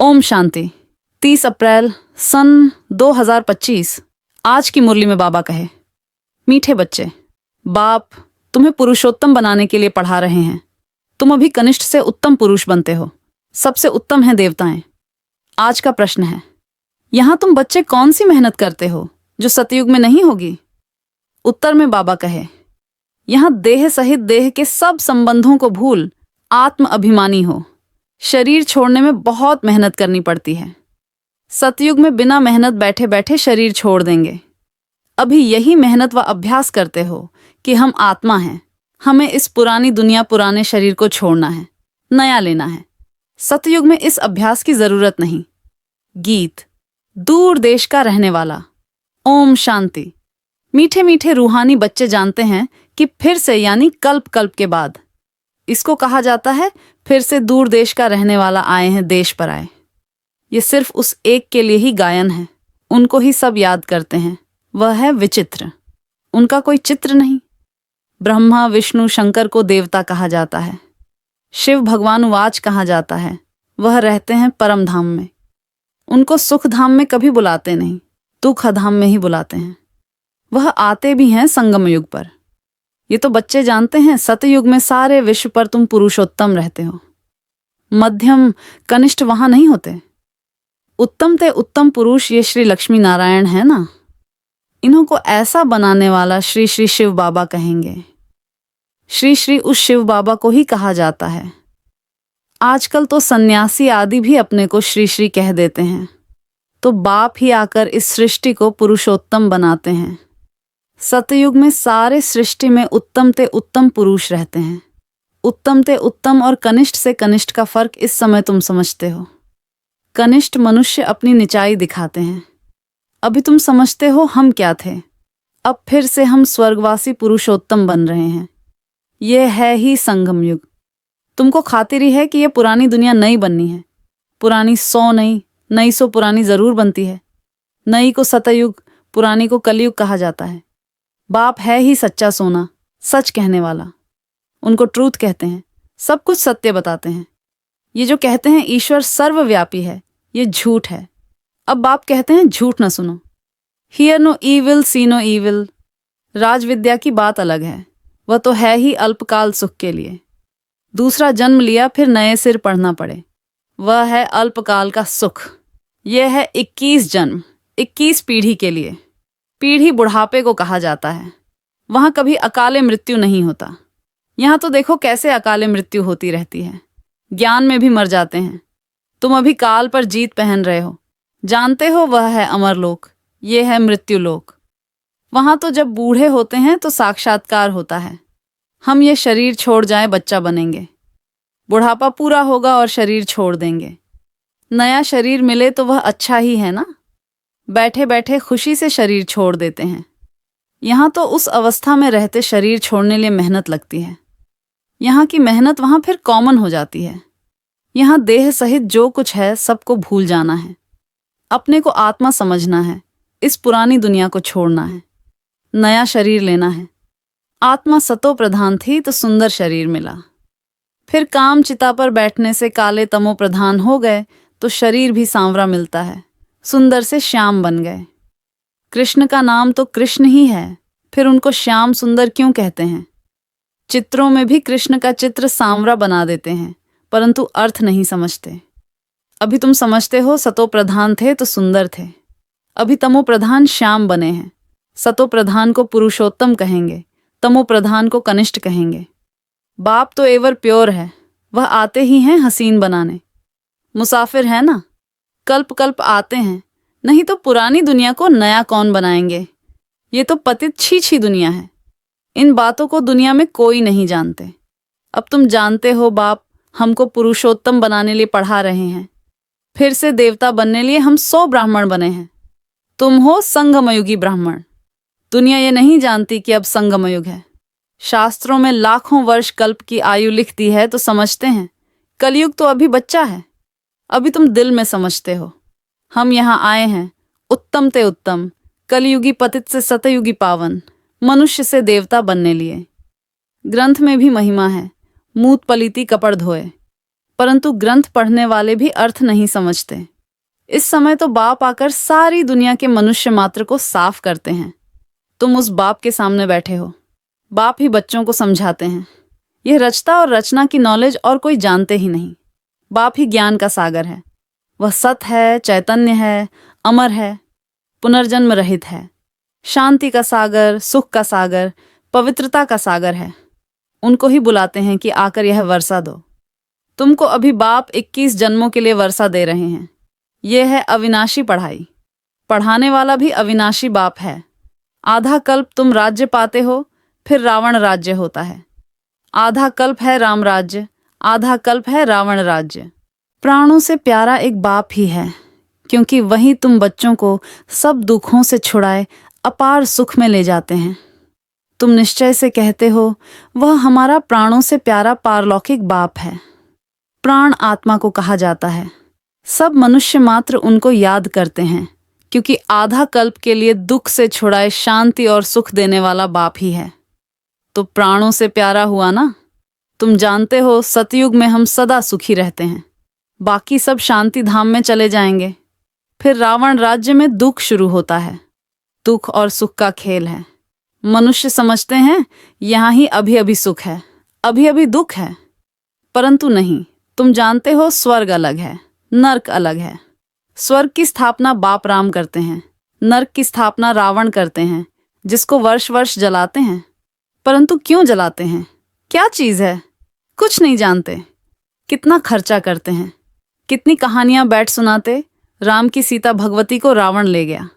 ओम शांति। 30 अप्रैल सन 2025। आज की मुरली में बाबा कहे, मीठे बच्चे, बाप तुम्हें पुरुषोत्तम बनाने के लिए पढ़ा रहे हैं। तुम अभी कनिष्ठ से उत्तम पुरुष बनते हो। सबसे उत्तम हैं देवताएं। आज का प्रश्न है, यहां तुम बच्चे कौन सी मेहनत करते हो जो सतयुग में नहीं होगी? उत्तर में बाबा कहे, यहां देह सहित देह के सब संबंधों को भूल आत्म अभिमानी हो। शरीर छोड़ने में बहुत मेहनत करनी पड़ती है। सतयुग में बिना मेहनत बैठे बैठे शरीर छोड़ देंगे। अभी यही मेहनत व अभ्यास करते हो कि हम आत्मा हैं, हमें इस पुरानी दुनिया पुराने शरीर को छोड़ना है, नया लेना है। सतयुग में इस अभ्यास की जरूरत नहीं। गीत। दूर देश का रहने वाला। ओम शांति। मीठे मीठे रूहानी बच्चे जानते हैं कि फिर से यानी कल्प कल्प के बाद इसको कहा जाता है, फिर से दूर देश का रहने वाला आए हैं देश पर आए। ये सिर्फ उस एक के लिए ही गायन है। उनको ही सब याद करते हैं। वह है विचित्र। उनका कोई चित्र नहीं। ब्रह्मा विष्णु शंकर को देवता कहा जाता है। शिव भगवानुवाच कहा जाता है। वह रहते हैं परम धाम में। उनको सुख धाम में कभी बुलाते नहीं, दुख धाम में ही बुलाते हैं। वह आते भी हैं संगम युग पर। ये तो बच्चे जानते हैं, सतयुग में सारे विश्व पर तुम पुरुषोत्तम रहते हो। मध्यम कनिष्ठ वहां नहीं होते। उत्तम ते उत्तम पुरुष ये श्री लक्ष्मी नारायण है ना। इन्हों को ऐसा बनाने वाला श्री श्री शिव बाबा कहेंगे। श्री श्री उस शिव बाबा को ही कहा जाता है। आजकल तो सन्यासी आदि भी अपने को श्री श्री कह देते हैं। तो बाप ही आकर इस सृष्टि को पुरुषोत्तम बनाते हैं। सतयुग में सारे सृष्टि में उत्तम ते उत्तम पुरुष रहते हैं। उत्तम ते उत्तम और कनिष्ठ से कनिष्ठ का फर्क इस समय तुम समझते हो। कनिष्ठ मनुष्य अपनी निचाई दिखाते हैं। अभी तुम समझते हो हम क्या थे। अब फिर से हम स्वर्गवासी पुरुषोत्तम बन रहे हैं। यह है ही संगम युग। तुमको खातिरी है कि यह पुरानी दुनिया नई बननी है। पुरानी 100 नई, नई 100 पुरानी जरूर बनती है। नई को सतयुग, पुरानी को कलयुग कहा जाता है। बाप है ही सच्चा सोना, सच कहने वाला। उनको ट्रूथ कहते हैं, सब कुछ सत्य बताते हैं। ये जो कहते हैं ईश्वर सर्वव्यापी है, ये झूठ है। अब बाप कहते हैं झूठ न सुनो। Hear no evil, see no evil. राजविद्या की बात अलग है। वह तो है ही अल्पकाल सुख के लिए। दूसरा जन्म लिया फिर नए सिर पढ़ना पड़े, वह है अल्पकाल का सुख। यह है 21 जन्म, 21 पीढ़ी के लिए। पीढ़ी बुढ़ापे को कहा जाता है। वहां कभी अकाले मृत्यु नहीं होता। यहां तो देखो कैसे अकाले मृत्यु होती रहती है। ज्ञान में भी मर जाते हैं। तुम अभी काल पर जीत पहन रहे हो। जानते हो वह है अमरलोक, ये है मृत्युलोक। वहां तो जब बूढ़े होते हैं तो साक्षात्कार होता है। हम ये शरीर छोड़ जाएं बच्चा बनेंगे। बुढ़ापा पूरा होगा और शरीर छोड़ देंगे। नया शरीर मिले तो वह अच्छा ही है ना। बैठे बैठे खुशी से शरीर छोड़ देते हैं। यहाँ तो उस अवस्था में रहते शरीर छोड़ने लिए मेहनत लगती है। यहाँ की मेहनत वहाँ फिर कॉमन हो जाती है। यहाँ देह सहित जो कुछ है सबको भूल जाना है। अपने को आत्मा समझना है। इस पुरानी दुनिया को छोड़ना है। नया शरीर लेना है। आत्मा सतो प्रधान थी तो सुंदर शरीर मिला। फिर काम चिता पर बैठने से काले तमो प्रधान हो गए तो शरीर भी सांवरा मिलता है। सुंदर से श्याम बन गए। कृष्ण का नाम तो कृष्ण ही है, फिर उनको श्याम सुंदर क्यों कहते हैं? चित्रों में भी कृष्ण का चित्र सांवरा बना देते हैं, परंतु अर्थ नहीं समझते। अभी तुम समझते हो सतो प्रधान थे तो सुंदर थे। अभी तमो प्रधान श्याम बने हैं। सतो प्रधान को पुरुषोत्तम कहेंगे, तमो प्रधान को कनिष्ठ कहेंगे। बाप तो एवर प्योर है। वह आते ही हैं हसीन बनाने। मुसाफिर है ना, कल्प कल्प आते हैं। नहीं तो पुरानी दुनिया को नया कौन बनाएंगे? ये तो पतित छी छी दुनिया है। इन बातों को दुनिया में कोई नहीं जानते। अब तुम जानते हो बाप हमको पुरुषोत्तम बनाने लिए पढ़ा रहे हैं। फिर से देवता बनने लिए हम 100 ब्राह्मण बने हैं। तुम हो संगमयुगी ब्राह्मण। दुनिया ये नहीं जानती कि अब संगमयुग है। शास्त्रों में लाखों वर्ष कल्प की आयु लिख दी है तो समझते हैं कलयुग तो अभी बच्चा है। अभी तुम दिल में समझते हो हम यहाँ आए हैं उत्तम ते उत्तम, कलयुगी पतित से सतयुगी पावन, मनुष्य से देवता बनने लिए। ग्रंथ में भी महिमा है, मूत पलीती कपड़ धोए। परंतु ग्रंथ पढ़ने वाले भी अर्थ नहीं समझते। इस समय तो बाप आकर सारी दुनिया के मनुष्य मात्र को साफ करते हैं। तुम उस बाप के सामने बैठे हो। बाप ही बच्चों को समझाते हैं। यह रचता और रचना की नॉलेज और कोई जानते ही नहीं। बाप ही ज्ञान का सागर है। वह सत है, चैतन्य है, अमर है, पुनर्जन्म रहित है, शांति का सागर, सुख का सागर, पवित्रता का सागर है। उनको ही बुलाते हैं कि आकर यह वर्षा दो। तुमको अभी बाप 21 जन्मों के लिए वर्षा दे रहे हैं। यह है अविनाशी पढ़ाई। पढ़ाने वाला भी अविनाशी बाप है। आधा कल्प तुम राज्य पाते हो, फिर रावण राज्य होता है। आधा कल्प है राम राज्य, आधा कल्प है रावण राज्य। प्राणों से प्यारा एक बाप ही है, क्योंकि वही तुम बच्चों को सब दुखों से छुड़ाए अपार सुख में ले जाते हैं। तुम निश्चय से कहते हो वह हमारा प्राणों से प्यारा पारलौकिक बाप है। प्राण आत्मा को कहा जाता है। सब मनुष्य मात्र उनको याद करते हैं, क्योंकि आधा कल्प के लिए दुख से छुड़ाए शांति और सुख देने वाला बाप ही है। तो प्राणों से प्यारा हुआ ना। तुम जानते हो सतयुग में हम सदा सुखी रहते हैं, बाकी सब शांति धाम में चले जाएंगे। फिर रावण राज्य में दुख शुरू होता है। दुख और सुख का खेल है। मनुष्य समझते हैं यहाँ ही अभी अभी सुख है, अभी अभी दुख है, परंतु नहीं। तुम जानते हो स्वर्ग अलग है, नर्क अलग है। स्वर्ग की स्थापना बाप राम करते हैं, नर्क की स्थापना रावण करते हैं, जिसको वर्ष वर्ष जलाते हैं। परंतु क्यों जलाते हैं? क्या चीज है? कुछ नहीं जानते। कितना खर्चा करते हैं, कितनी कहानियां बैठ सुनाते। राम की सीता भगवती को रावण ले गया।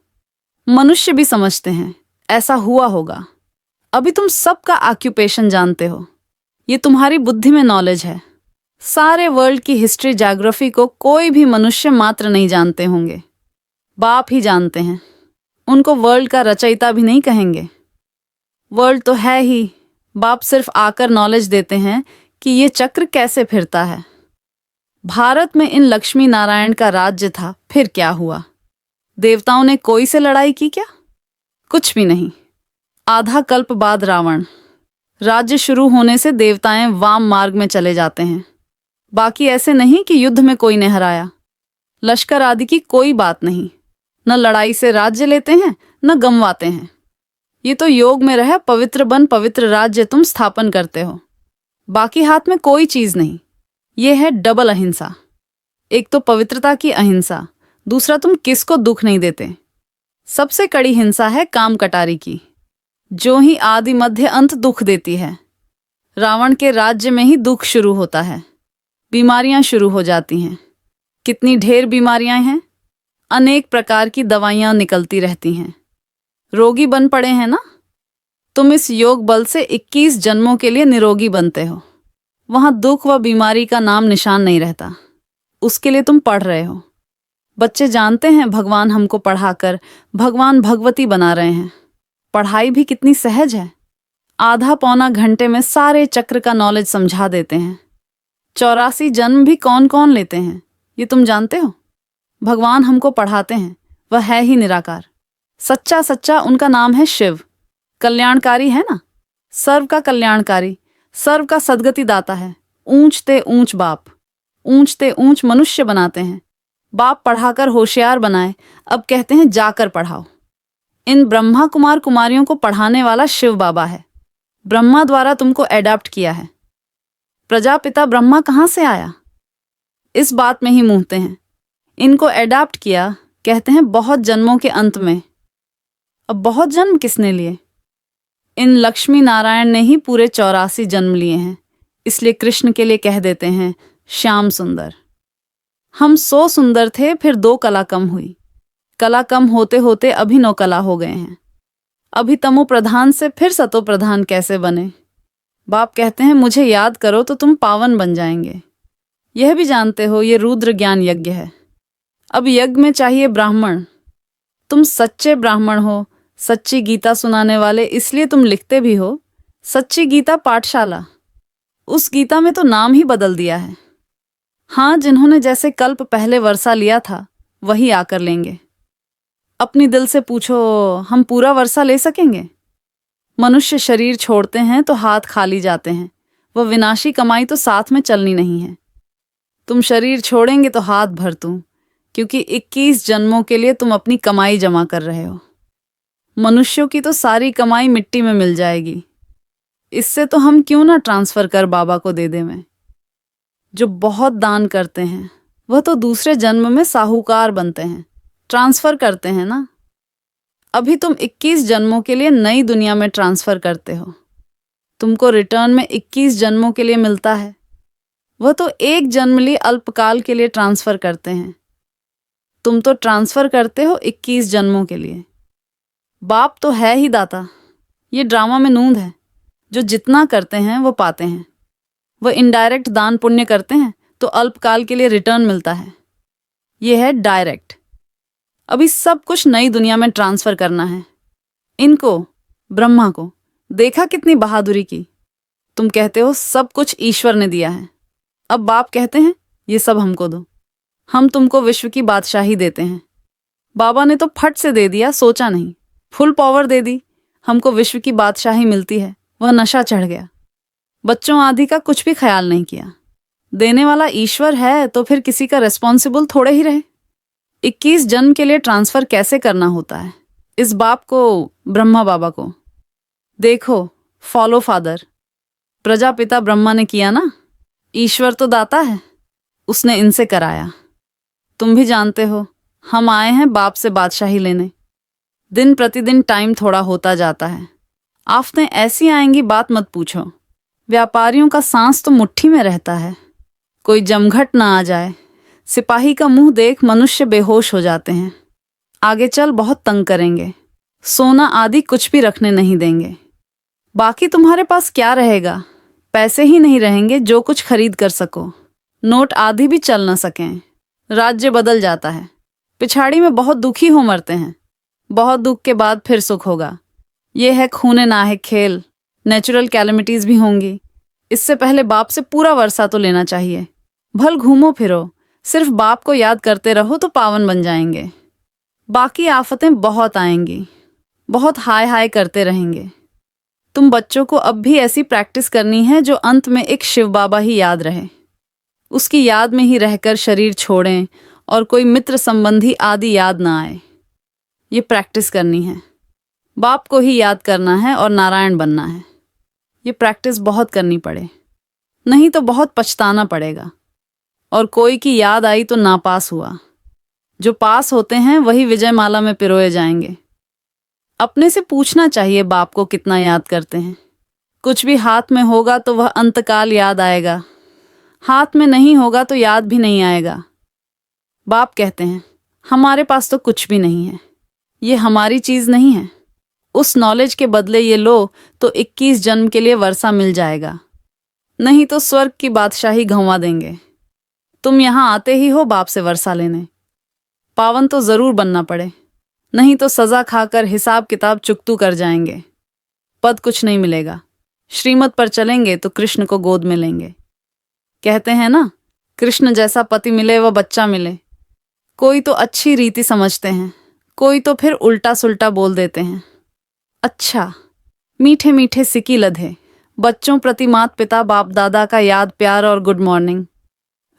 मनुष्य भी समझते हैं ऐसा हुआ होगा। अभी तुम सबका ऑक्यूपेशन जानते हो। ये तुम्हारी बुद्धि में नॉलेज है। सारे वर्ल्ड की हिस्ट्री, ज्योग्राफी को कोई भी मनुष्य मात्र नहीं जानते होंगे। बाप ही जानते हैं। उनको वर्ल्ड का रचयिता भी नहीं कहेंगे। वर्ल्ड तो है ही। बाप सिर्फ आकर नॉलेज देते हैं कि ये चक्र कैसे फिरता है। भारत में इन लक्ष्मी नारायण का राज्य था, फिर क्या हुआ? देवताओं ने कोई से लड़ाई की क्या? कुछ भी नहीं। आधा कल्प बाद रावण राज्य शुरू होने से देवताएं वाम मार्ग में चले जाते हैं। बाकी ऐसे नहीं कि युद्ध में कोई ने हराया। लश्कर आदि की कोई बात नहीं। न लड़ाई से राज्य लेते हैं, न गंवाते हैं। ये तो योग में रह पवित्र बन पवित्र राज्य तुम स्थापन करते हो। बाकी हाथ में कोई चीज नहीं। ये है डबल अहिंसा। एक तो पवित्रता की अहिंसा, दूसरा तुम किसको दुख नहीं देते। सबसे कड़ी हिंसा है काम कटारी की, जो ही आदि मध्य अंत दुख देती है। रावण के राज्य में ही दुख शुरू होता है। बीमारियां शुरू हो जाती हैं। कितनी ढेर बीमारियां हैं। अनेक प्रकार की दवाइयां निकलती रहती हैं। रोगी बन पड़े हैं ना। तुम इस योग बल से 21 जन्मों के लिए निरोगी बनते हो। वहां दुख व बीमारी का नाम निशान नहीं रहता। उसके लिए तुम पढ़ रहे हो। बच्चे जानते हैं भगवान हमको पढ़ाकर भगवान भगवती बना रहे हैं। पढ़ाई भी कितनी सहज है। आधा पौना घंटे में सारे चक्र का नॉलेज समझा देते हैं। 84 जन्म भी कौन कौन लेते हैं ये तुम जानते हो? भगवान हमको पढ़ाते हैं। वह है ही निराकार। सच्चा सच्चा उनका नाम है शिव। कल्याणकारी है ना। सर्व का कल्याणकारी, सर्व का सदगति दाता है। ऊंचते ऊंच बाप, ऊंचते ऊंच मनुष्य बनाते हैं। बाप पढ़ाकर होशियार बनाए, अब कहते हैं जाकर पढ़ाओ। इन ब्रह्मा कुमार कुमारियों को पढ़ाने वाला शिव बाबा है। ब्रह्मा द्वारा तुमको एडाप्ट किया है। प्रजापिता ब्रह्मा कहाँ से आया? इस बात में ही मूहते हैं। इनको एडाप्ट किया, कहते हैं बहुत जन्मों के अंत में। अब बहुत जन्म किसने लिए? इन लक्ष्मी नारायण ने ही पूरे 84 जन्म लिए हैं। इसलिए कृष्ण के लिए कह देते हैं श्याम सुंदर। हम 100 सुंदर थे, फिर 2 कला कम हुई। कला कम होते होते अभी 9 कला हो गए हैं। अभी तमो प्रधान से फिर सतो प्रधान कैसे बने? बाप कहते हैं मुझे याद करो तो तुम पावन बन जाएंगे। यह भी जानते हो ये रुद्र ज्ञान यज्ञ है। अब यज्ञ में चाहिए ब्राह्मण। तुम सच्चे ब्राह्मण हो, सच्ची गीता सुनाने वाले, इसलिए तुम लिखते भी हो सच्ची गीता पाठशाला। उस गीता में तो नाम ही बदल दिया है। हाँ, जिन्होंने जैसे कल्प पहले वर्षा लिया था वही आकर लेंगे। अपनी दिल से पूछो, हम पूरा वर्षा ले सकेंगे? मनुष्य शरीर छोड़ते हैं तो हाथ खाली जाते हैं। वह विनाशी कमाई तो साथ में चलनी नहीं है। तुम शरीर छोड़ेंगे तो हाथ भर दूं, क्योंकि 21 जन्मों के लिए तुम अपनी कमाई जमा कर रहे हो। मनुष्यों की तो सारी कमाई मिट्टी में मिल जाएगी। इससे तो हम क्यों ना ट्रांसफर कर बाबा को दे दें। जो बहुत दान करते हैं वह तो दूसरे जन्म में साहूकार बनते हैं, ट्रांसफर करते हैं ना। अभी तुम 21 जन्मों के लिए नई दुनिया में ट्रांसफर करते हो। तुमको रिटर्न में 21 जन्मों के लिए मिलता है। वह तो एक जन्म लिए अल्पकाल के लिए ट्रांसफर करते हैं। तुम तो ट्रांसफर करते हो 21 जन्मों के लिए। बाप तो है ही दाता। ये ड्रामा में नूंद है। जो जितना करते हैं वो पाते हैं। वह इनडायरेक्ट दान पुण्य करते हैं तो अल्पकाल के लिए रिटर्न मिलता है। यह है डायरेक्ट। अभी सब कुछ नई दुनिया में ट्रांसफर करना है। इनको, ब्रह्मा को, देखा कितनी बहादुरी की। तुम कहते हो सब कुछ ईश्वर ने दिया है। अब बाप कहते हैं ये सब हमको दो, हम तुमको विश्व की बादशाही देते हैं। बाबा ने तो फट से दे दिया, सोचा नहीं, फुल पावर दे दी। हमको विश्व की बादशाही मिलती है, वह नशा चढ़ गया। बच्चों आदि का कुछ भी ख्याल नहीं किया। देने वाला ईश्वर है तो फिर किसी का रिस्पॉन्सिबल थोड़े ही रहे। 21 जन्म के लिए ट्रांसफर कैसे करना होता है, इस बाप को, ब्रह्मा बाबा को देखो। फॉलो फादर, प्रजापिता ब्रह्मा ने किया ना। ईश्वर तो दाता है, उसने इनसे कराया। तुम भी जानते हो हम आए हैं बाप से बादशाही लेने। दिन प्रतिदिन टाइम थोड़ा होता जाता है। आफतें ऐसी आएंगी बात मत पूछो। व्यापारियों का सांस तो मुट्ठी में रहता है। कोई जमघट ना आ जाए। सिपाही का मुंह देख मनुष्य बेहोश हो जाते हैं। आगे चल बहुत तंग करेंगे। सोना आदि कुछ भी रखने नहीं देंगे। बाकी तुम्हारे पास क्या रहेगा? पैसे ही नहीं रहेंगे जो कुछ खरीद कर सको। नोट आदि भी चल न सकें। राज्य बदल जाता है। पिछाड़ी में बहुत दुखी हो मरते हैं। बहुत दुख के बाद फिर सुख होगा। ये है खूने नाहक खेल। नेचुरल कैलेमिटीज भी होंगी। इससे पहले बाप से पूरा वर्षा तो लेना चाहिए। भल घूमो फिरो, सिर्फ बाप को याद करते रहो तो पावन बन जाएंगे। बाकी आफतें बहुत आएंगी। बहुत हाय हाय करते रहेंगे। तुम बच्चों को अब भी ऐसी प्रैक्टिस करनी है जो अंत में एक शिव बाबा ही याद रहे। उसकी याद में ही रहकर शरीर छोड़ें और कोई मित्र संबंधी आदि याद ना आए। ये प्रैक्टिस करनी है। बाप को ही याद करना है और नारायण बनना है। ये प्रैक्टिस बहुत करनी पड़े, नहीं तो बहुत पछताना पड़ेगा। और कोई की याद आई तो नापास हुआ। जो पास होते हैं वही विजयमाला में पिरोए जाएंगे। अपने से पूछना चाहिए बाप को कितना याद करते हैं। कुछ भी हाथ में होगा तो वह अंतकाल याद आएगा। हाथ में नहीं होगा तो याद भी नहीं आएगा। बाप कहते हैं हमारे पास तो कुछ भी नहीं है। ये हमारी चीज नहीं है। उस नॉलेज के बदले ये लो तो 21 जन्म के लिए वर्षा मिल जाएगा। नहीं तो स्वर्ग की बादशाही घंवा देंगे। तुम यहां आते ही हो बाप से वर्षा लेने। पावन तो जरूर बनना पड़े, नहीं तो सजा खाकर हिसाब किताब चुकतू कर जाएंगे। पद कुछ नहीं मिलेगा। श्रीमत पर चलेंगे तो कृष्ण को गोद में लेंगे। कहते हैं ना, कृष्ण जैसा पति मिले व बच्चा मिले। कोई तो अच्छी रीति समझते हैं, कोई तो फिर उल्टा सुल्टा बोल देते हैं। अच्छा, मीठे मीठे सिकी लधे बच्चों प्रति मात पिता बाप दादा का याद प्यार और गुड मॉर्निंग।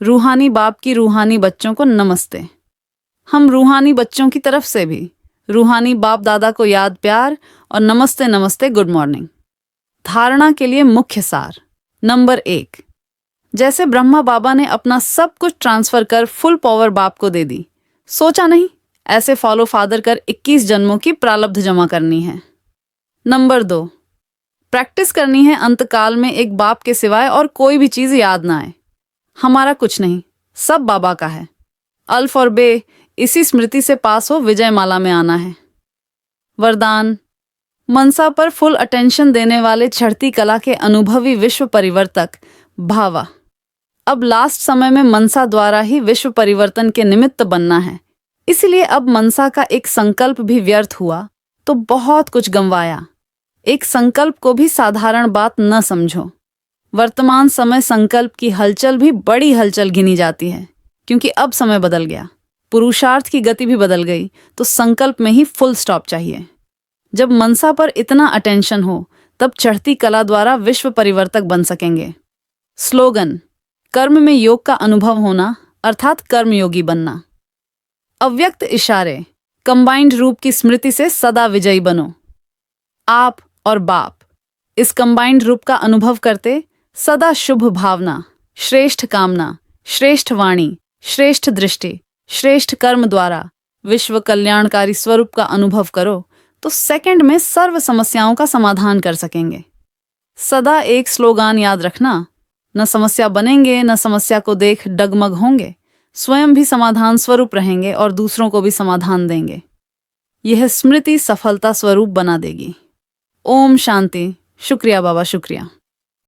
रूहानी बाप की रूहानी बच्चों को नमस्ते। हम रूहानी बच्चों की तरफ से भी रूहानी बाप दादा को याद प्यार और नमस्ते नमस्ते गुड मॉर्निंग। धारणा के लिए मुख्य सार। नंबर 1, जैसे ब्रह्मा बाबा ने अपना सब कुछ ट्रांसफर कर फुल पावर बाप को दे दी, सोचा नहीं, ऐसे फॉलो फादर कर 21 जन्मों की प्रारब्ध जमा करनी है। नंबर 2, प्रैक्टिस करनी है अंतकाल में एक बाप के सिवाय और कोई भी चीज याद ना आए। हमारा कुछ नहीं, सब बाबा का है। अल्फ और बे इसी स्मृति से पास हो विजयमाला में आना है। वरदान, मनसा पर फुल अटेंशन देने वाले चढ़ती कला के अनुभवी विश्व परिवर्तक भावा। अब लास्ट समय में मनसा द्वारा ही विश्व परिवर्तन के निमित्त बनना है। इसलिए अब मनसा का एक संकल्प भी व्यर्थ हुआ तो बहुत कुछ गंवाया। एक संकल्प को भी साधारण बात न समझो। वर्तमान समय संकल्प की हलचल भी बड़ी हलचल गिनी जाती है, क्योंकि अब समय बदल गया। पुरुषार्थ की गति भी बदल गई तो संकल्प में ही फुल स्टॉप चाहिए। जब मनसा पर इतना अटेंशन हो तब चढ़ती कला द्वारा विश्व परिवर्तक बन सकेंगे। स्लोगन, कर्म में योग का अनुभव होना अर्थात कर्मयोगी बनना। अव्यक्त इशारे, कंबाइंड रूप की स्मृति से सदा विजयी बनो। आप और बाप, इस कंबाइंड रूप का अनुभव करते सदा शुभ भावना, श्रेष्ठ कामना, श्रेष्ठ वाणी, श्रेष्ठ दृष्टि, श्रेष्ठ कर्म द्वारा विश्व कल्याणकारी स्वरूप का अनुभव करो तो सेकंड में सर्व समस्याओं का समाधान कर सकेंगे। सदा एक स्लोगान याद रखना, न समस्या बनेंगे न समस्या को देख डगमग होंगे, स्वयं भी समाधान स्वरूप रहेंगे और दूसरों को भी समाधान देंगे। यह स्मृति सफलता स्वरूप बना देगी। ओम शांति। शुक्रिया बाबा, शुक्रिया।